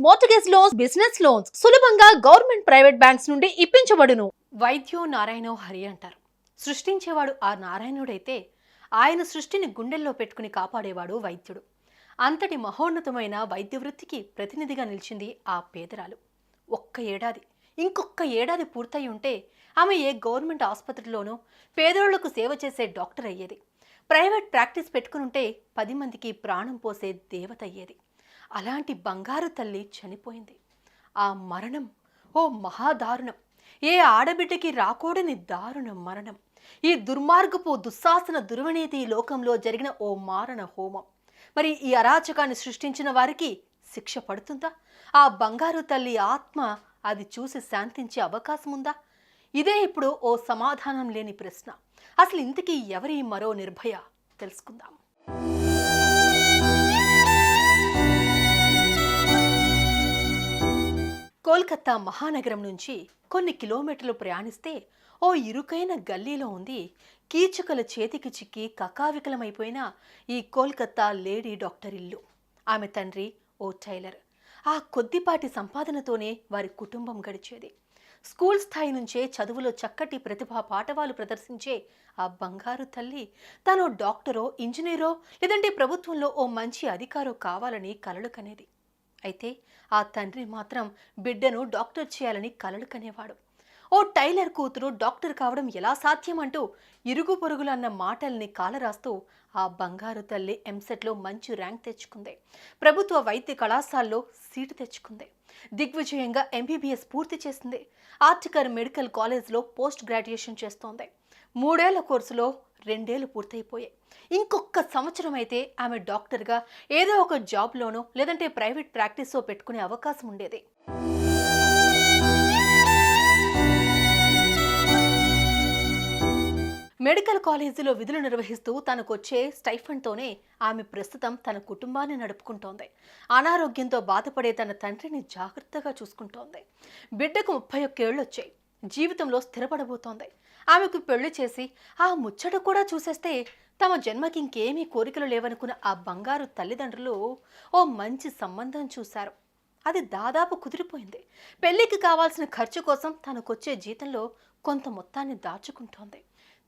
Mortgage loans, business loans సులభంగా government private banks నుండి ఇప్పించబడును. వైద్యో నారాయణో హరి అంటారు. సృష్టించేవాడు ఆ నారాయణుడైతే ఆయన సృష్టిని గుండెల్లో పెట్టుకుని కాపాడేవాడు వైద్యుడు. అంతటి మహోన్నతమైన వైద్య వృత్తికి ప్రతినిధిగా నిలిచింది ఆ పేదరాలు. ఇంకొక ఏడాది పూర్తయి ఉంటే ఆమె ఏ గవర్నమెంట్ ఆసుపత్రిలోనో పేదోళ్లకు సేవ చేసే డాక్టర్ అయ్యేది. ప్రైవేట్ ప్రాక్టీస్ పెట్టుకునుంటే 10 మందికి ప్రాణం పోసే దేవత అయ్యేది. అలాంటి బంగారు తల్లి చనిపోయింది. ఆ మరణం ఓ మహాదారుణం. ఏ ఆడబిడ్డకి రాకూడని దారుణ మరణం. ఈ దుర్మార్గపు దుస్సాసన దుర్వినీతి లోకంలో జరిగిన ఓ మారణ హోమం. మరి ఈ అరాచకాన్ని సృష్టించిన వారికి శిక్ష పడుతుందా? ఆ బంగారు తల్లి ఆత్మ అది చూసి శాంతించే అవకాశం ఉందా? ఇదే ఇప్పుడు ఓ సమాధానం లేని ప్రశ్న. అసలు ఇంతకీ ఎవరి మరో నిర్భయ తెలుసుకుందాం. కోల్కతా మహానగరం నుంచి కొన్ని కిలోమీటర్లు ప్రయాణిస్తే ఓ ఇరుకైన గల్లీలో ఉంది కీచుకల చేతికి చిక్కి కకావికలమైపోయిన ఈ కోల్కతా లేడీ డాక్టర్ ఇల్లు. ఆమె తండ్రి ఓ టైలర్. ఆ కొద్దిపాటి సంపాదనతోనే వారి కుటుంబం గడిచేది. స్కూల్ స్థాయి నుంచే చదువులో చక్కటి ప్రతిభా పాఠవాలు ప్రదర్శించే ఆ బంగారు తల్లి తాను డాక్టరో, ఇంజనీరో లేదంటే ప్రభుత్వంలో ఓ మంచి అధికారో కావాలని కలలు కనేది. అయితే ఆ తండ్రి మాత్రం బిడ్డను డాక్టర్ చేయాలని కలలు కనేవాడు. ఓ టైలర్ కూతురు డాక్టర్ కావడం ఎలా సాధ్యం అంటూ ఇరుగు పొరుగులన్న మాటల్ని కాలరాస్తూ ఆ బంగారు తల్లి ఎంసెట్లో మంచి ర్యాంక్ తెచ్చుకుంది. ప్రభుత్వ వైద్య కళాశాలలో సీటు తెచ్చుకుంది. దిగ్విజయంగా ఎంబీబీఎస్ పూర్తి చేసింది. ఆర్టికర్ మెడికల్ కాలేజ్లో పోస్ట్ గ్రాడ్యుయేషన్ చేస్తోంది. 3 ఏళ్ల కోర్సులో 2 ఏళ్లు పూర్తయిపోయాయి. ఇంకొక సంవత్సరం అయితే ఆమె డాక్టర్గా ఏదో ఒక జాబ్లోనో లేదంటే ప్రైవేట్ ప్రాక్టీసో పెట్టుకునే అవకాశం ఉండేది. మెడికల్ కాలేజీలో విధులు నిర్వహిస్తూ తనకొచ్చే స్టైఫండ్తోనే ఆమె ప్రస్తుతం తన కుటుంబాన్ని నడుపుకుంటోంది. అనారోగ్యంతో బాధపడే తన తండ్రిని జాగ్రత్తగా చూసుకుంటోంది. బిడ్డకు 31 ఏళ్ళు వచ్చాయి. జీవితంలో స్థిరపడబోతోంది. ఆమెకు పెళ్లి చేసి ఆ ముచ్చట కూడా చూసేస్తే తమ జన్మకి ఇంకేమీ కోరికలు లేవనుకున్న ఆ బంగారు తల్లిదండ్రులు ఓ మంచి సంబంధం చూశారు. అది దాదాపు కుదిరిపోయింది. పెళ్లికి కావాల్సిన ఖర్చు కోసం తనకొచ్చే జీతంలో కొంత మొత్తాన్ని దాచుకుంటోంది.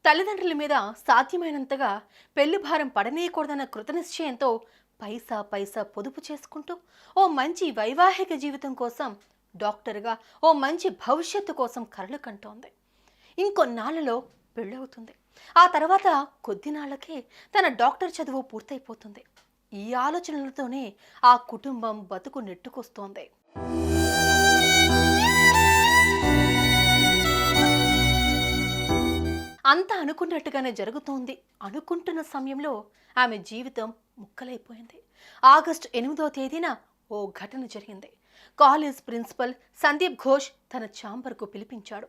తల్లిదండ్రుల మీద సాధ్యమైనంతగా పెళ్లి భారం పడనీయకూడదన్న కృతనిశ్చయంతో పైసా పైసా పొదుపు చేసుకుంటూ ఓ మంచి వైవాహిక జీవితం కోసం, డాక్టర్గా ఓ మంచి భవిష్యత్తు కోసం కలలు కంటోంది. ఇంకొన్నాళ్లలో పెళ్ళవుతుంది. ఆ తర్వాత కొద్ది నాళ్లకే తన డాక్టర్ చదువు పూర్తయిపోతుంది. ఈ ఆలోచనలతోనే ఆ కుటుంబం బతుకు నెట్టుకొస్తోంది. అంతా అనుకున్నట్టుగానే జరుగుతోంది అనుకుంటున్న సమయంలో ఆమె జీవితం ముక్కలైపోయింది. ఆగస్టు 8వ తేదీన ఓ ఘటన జరిగింది. కాలేజ్ ప్రిన్సిపల్ సందీప్ ఘోష్ తన ఛాంబర్కు పిలిపించాడు.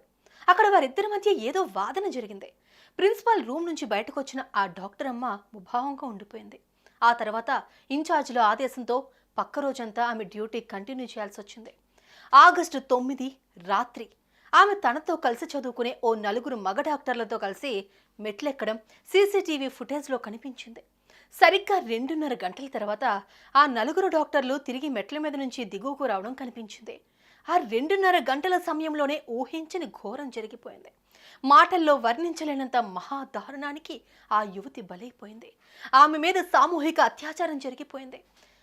అక్కడ వారిద్దరి మధ్య ఏదో వాదన జరిగింది. ప్రిన్సిపల్ రూమ్ నుంచి బయటకు వచ్చిన ఆ డాక్టర్ అమ్మ ముభావంగా ఉండిపోయింది. ఆ తర్వాత ఇన్ఛార్జీల ఆదేశంతో పక్క రోజంతా ఆమె డ్యూటీ కంటిన్యూ చేయాల్సి వచ్చింది. ఆగస్టు 9 రాత్రి ఆమె తనతో కలిసి చదువుకునే ఓ 4 మగ డాక్టర్లతో కలిసి మెట్లెక్కడం సీసీటీవీ ఫుటేజ్లో కనిపించింది. సరిగ్గా 2:30 గంటల తర్వాత ఆ 4 డాక్టర్లు తిరిగి మెట్ల మీద నుంచి దిగువకు రావడం కనిపించింది. ఆ 2:30 గంటల సమయంలోనే ఊహించని ఘోరం జరిగిపోయింది. మాటల్లో వర్ణించలేనంత మహాదారుణానికి ఆ యువతి బలైపోయింది. ఆమె మీద సామూహిక అత్యాచారం జరిగిపోయింది.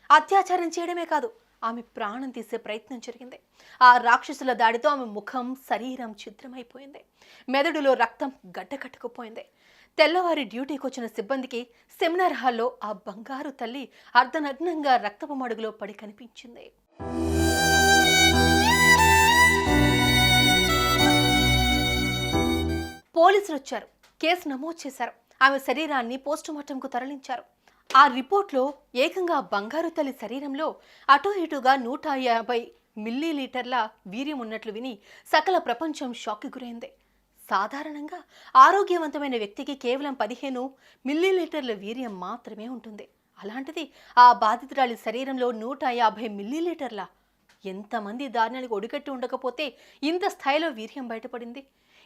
అత్యాచారం చేయడమే కాదు, ఆమె ప్రాణం తీసే ప్రయత్నం జరిగింది. ఆ రాక్షసుల దాడితో ఆమె ముఖం, శరీరం ఛిద్రమైపోయింది. మెదడులో రక్తం గడ్డకట్టుకుపోయింది. తెల్లవారి డ్యూటీకి వచ్చిన సిబ్బందికి సెమినార్ హాల్లో ఆ బంగారు తల్లి అర్ధనగ్నంగా రక్తపు మడుగులో పడి కనిపించింది. పోలీసులు వచ్చారు. కేసు నమోదు చేశారు. ఆమె శరీరాన్ని పోస్టుమార్టంకు తరలించారు. ఆ రిపోర్ట్లో ఏకంగా బంగారు తల్లి శరీరంలో అటూ ఇటుగా 150 మిల్లీలీటర్ల వీర్యం ఉన్నట్లు విని సకల ప్రపంచం షాక్కి గురైంది. సాధారణంగా ఆరోగ్యవంతమైన వ్యక్తికి కేవలం 15 మిల్లీలీటర్ల వీర్యం మాత్రమే ఉంటుంది. అలాంటిది ఆ బాధితురాలి శరీరంలో 150 మిల్లీలీటర్ల. ఎంతమంది దారుణానికి ఒడిగట్టి ఉండకపోతే ఇంత స్థాయిలో వీర్యం బయటపడింది?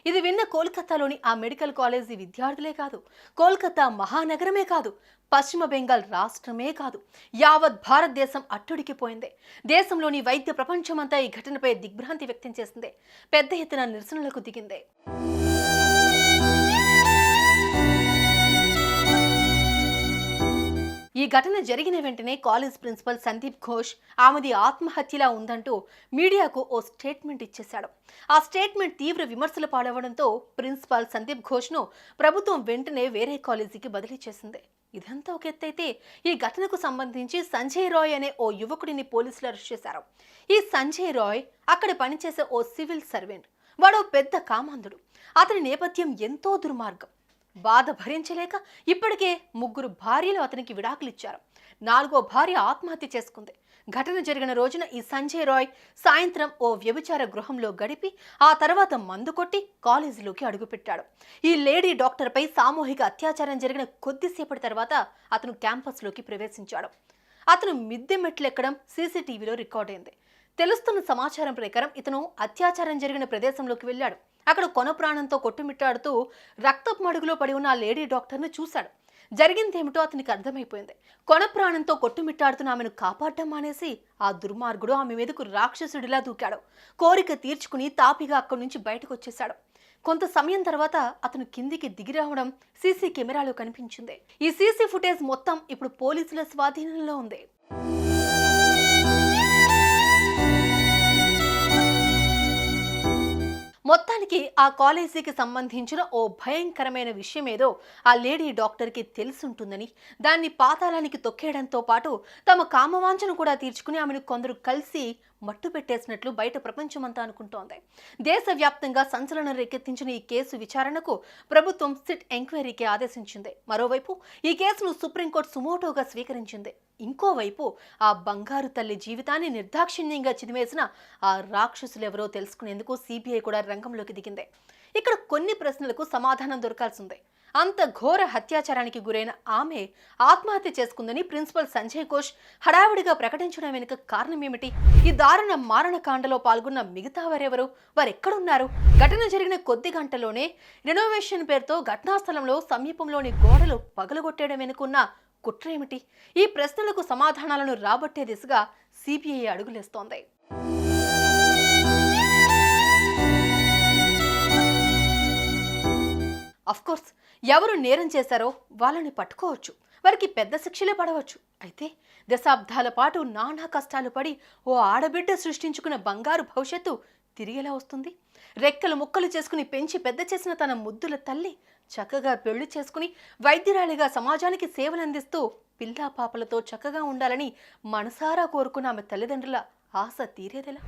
ఇది విన్న కోల్కతాలోని ఆ మెడికల్ కాలేజీ విద్యార్థులే కాదు, కోల్కతా మహానగరమే కాదు, పశ్చిమ బెంగాల్ రాష్ట్రమే కాదు, యావత్ భారతదేశం అట్టుడికిపోయింది. దేశంలోని వైద్య ప్రపంచమంతా ఈ ఘటనపై దిగ్భ్రాంతి వ్యక్తం చేసింది. పెద్ద ఎత్తున నిరసనలకు దిగింది. ఈ ఘటన జరిగిన వెంటనే కాలేజ్ ప్రిన్సిపల్ సందీప్ ఘోష్ ఆమెది ఆత్మహత్యలా ఉందంటూ మీడియాకు ఓ స్టేట్మెంట్ ఇచ్చేశాడు. ఆ స్టేట్మెంట్ తీవ్ర విమర్శలు పాడవడంతో ప్రిన్సిపల్ సందీప్ ఘోష్ను ప్రభుత్వం వెంటనే వేరే కాలేజీకి బదిలీ చేసింది. ఇదంతా ఒక ఎత్తైతే ఈ ఘటనకు సంబంధించి సంజయ్ రాయ్ అనే ఓ యువకుడిని పోలీసులు అరెస్ట్ చేశారు. ఈ సంజయ్ రాయ్ అక్కడ పనిచేసే ఓ సివిల్ సర్వెంట్. వాడు పెద్ద కామాంధుడు. అతని నేపథ్యం ఎంతో దుర్మార్గం. బాధ భరించలేక ఇప్పటికే 3 భార్యలు అతనికి విడాకులు ఇచ్చారు. 4వ భార్య ఆత్మహత్య చేసుకుంది. ఘటన జరిగిన రోజున ఈ సంజయ్ రాయ్ సాయంత్రం ఓ వ్యభిచార గృహంలో గడిపి ఆ తర్వాత మందు కొట్టి కాలేజీలోకి అడుగుపెట్టాడు. ఈ లేడీ డాక్టర్పై సామూహిక అత్యాచారం జరిగిన కొద్దిసేపటి తర్వాత అతను క్యాంపస్లోకి ప్రవేశించాడు. అతను మిద్దె మెట్లెక్కడం సీసీటీవీలో రికార్డైంది. తెలుస్తున్న సమాచారం ప్రకారం ఇతను అత్యాచారం జరిగిన ప్రదేశంలోకి వెళ్ళాడు. అక్కడ కొన ప్రాణంతో కొట్టుమిట్టాడుతూ రక్తపు మడుగులో పడి ఉన్న ఆ లేడీ డాక్టర్ను చూశాడు. జరిగిందేమిటో అతనికి అర్థమైపోయింది. కొన ప్రాణంతో కొట్టుమిట్టాడుతున్న ఆమెను కాపాడటం మానేసి ఆ దుర్మార్గుడు ఆమె మీదకు రాక్షసుడిలా దూకాడు. కోరిక తీర్చుకుని తాపిగా అక్కడి నుంచి బయటకు వచ్చేశాడు. కొంత సమయం తర్వాత అతను కిందికి దిగి రావడం సీసీ కెమెరాలో కనిపించింది. ఈ సీసీ ఫుటేజ్ మొత్తం ఇప్పుడు పోలీసుల స్వాధీనంలో ఉంది. మొత్తానికి ఆ కాలేజీకి సంబంధించిన ఓ భయంకరమైన విషయం ఏదో ఆ లేడీ డాక్టర్కి తెలుసుంటుందని, దాన్ని పాతాళానికి తొక్కేయడంతో పాటు తమ కామవాంఛను కూడా తీర్చుకుని ఆమెను కొందరు కలిసి మట్టు పెట్టేసినట్లు బయట ప్రపంచమంతా అనుకుంటోంది. దేశవ్యాప్తంగా సంచలనం రేకెత్తించిన ఈ కేసు విచారణకు ప్రభుత్వం సిట్ ఎంక్వైరీకి ఆదేశించింది. మరోవైపు ఈ కేసును సుప్రీంకోర్టు సుమోటోగా స్వీకరించింది. ఇంకోవైపు ఆ బంగారు తల్లి జీవితాన్ని నిర్దాక్షిణ్యంగా చిదిమేసిన ఆ రాక్షసులెవరో తెలుసుకునేందుకు సిబిఐ కూడా రంగంలోకి దిగింది. ఇక్కడ కొన్ని ప్రశ్నలకు సమాధానం దొరకాల్సిందే. అంత ఘోర హత్యాచారానికి గురైన ఆమె ఆత్మహత్య చేసుకుందని ప్రిన్సిపల్ సంజయ్ ఘోష్ హడావిడిగా ప్రకటించడం వెనుక కారణం ఏమిటి? ఈ దారుణ మారణకాండలో పాల్గొన్న మిగతా వారెవరు? వారెక్కడున్నారు? ఘటన జరిగిన కొద్ది గంటలోనే రెనోవేషన్ పేరుతో ఘటనా స్థలంలో సమీపంలోని గోడలు పగలగొట్టేయడం వెనుకున్న కుట్ర ఏమిటి? ఈ ప్రశ్నలకు సమాధానాలను రాబట్టే దిశగా సిబిఐ అడుగులేస్తోంది. అఫ్కోర్స్ ఎవరు నేరం చేశారో వాళ్ళని పట్టుకోవచ్చు, వారికి పెద్ద శిక్షలే పడవచ్చు. అయితే దశాబ్దాల పాటు నానా కష్టాలు పడి ఓ ఆడబిడ్డ సృష్టించుకున్న బంగారు భవిష్యత్తు తిరిగేలా వస్తుంది? రెక్కలు ముక్కలు చేసుకుని పెంచి పెద్ద చేసిన తన ముద్దుల తల్లి చక్కగా పెళ్లి చేసుకుని వైద్యురాలిగా సమాజానికి సేవలందిస్తూ పిల్లా పాపలతో చక్కగా ఉండాలని మనసారా కోరుకున్న ఆమె తల్లిదండ్రుల ఆశ తీరేదెలా?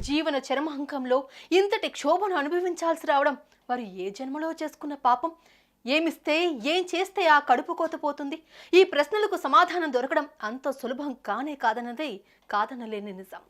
జీవన చరమాంకంలో ఇంతటి క్షోభను అనుభవించాల్సి రావడం వారు ఏ జన్మలో చేసుకున్న పాపం? ఏమిస్తే ఏం చేస్తే ఆ కడుపు కోత పోతుంది? ఈ ప్రశ్నలకు సమాధానం దొరకడం అంత సులభం కానే కాదన్నదే కాదనలేని నిజం.